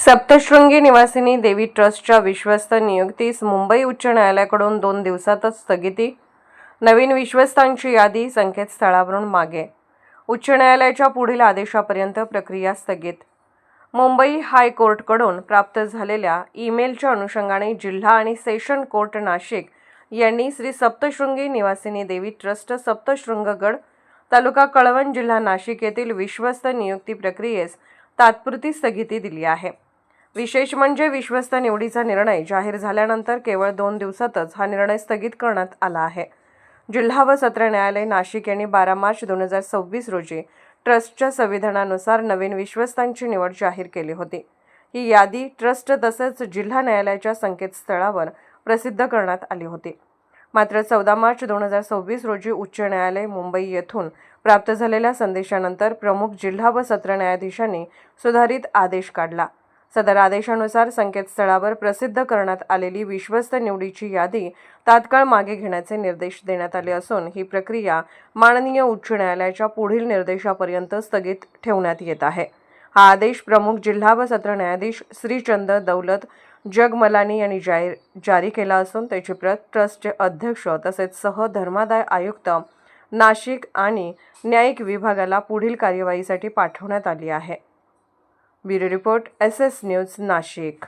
सप्तशृंगी निवासिनी देवी ट्रस्टच्या विश्वस्त नियुक्तीस मुंबई उच्च न्यायालयाकडून 2 दिवसातच स्थगिती. नवीन विश्वस्तांची यादी संकेतस्थळावरून मागे. उच्च न्यायालयाच्या पुढील आदेशापर्यंत प्रक्रिया स्थगित. मुंबई हायकोर्टाकडून प्राप्त झालेल्या ईमेलच्या अनुषंगाने जिल्हा आणि सेशन कोर्ट नाशिक यांनी श्री सप्तशृंगी निवासिनी देवी ट्रस्ट सप्तशृंगगड तालुका कळवण जिल्हा नाशिक येथील विश्वस्त नियुक्ती प्रक्रियेस तात्पुरती स्थगिती दिली आहे. विशेष म्हणजे विश्वस्त निवडीचा निर्णय जाहीर झाल्यानंतर केवळ 2 दिवसातच हा निर्णय स्थगित करण्यात आला आहे. जिल्हा व सत्र न्यायालय नाशिक यांनी 12 मार्च 2026 रोजी ट्रस्टच्या संविधानानुसार नवीन विश्वस्तांची निवड जाहीर केली होती. ही यादी ट्रस्ट तसेच जिल्हा न्यायालयाच्या संकेतस्थळावर प्रसिद्ध करण्यात आली होती. मात्र 14 मार्च 2026 रोजी उच्च न्यायालय मुंबई येथून प्राप्त झालेल्या संदेशानंतर प्रमुख जिल्हा व सत्र न्यायाधीशांनी सुधारित आदेश काढला. सदर आदेशानुसार संकेतस्थळावर प्रसिद्ध करण्यात आलेली विश्वस्त निवडीची यादी तात्काळ मागे घेण्याचे निर्देश देण्यात आले असून ही प्रक्रिया माननीय उच्च न्यायालयाच्या पुढील निर्देशापर्यंत स्थगित ठेवण्यात येत आहे. हा आदेश प्रमुख जिल्हा व सत्र न्यायाधीश श्रीचंद दौलत जगमलानी यांनी जारी केला असून त्याची प्रत ट्रस्टचे अध्यक्ष तसेच धर्मादाय आयुक्त नाशिक आणि न्यायिक विभागाला पुढील कार्यवाहीसाठी पाठवण्यात आली आहे. Bureau report SS news Nashik.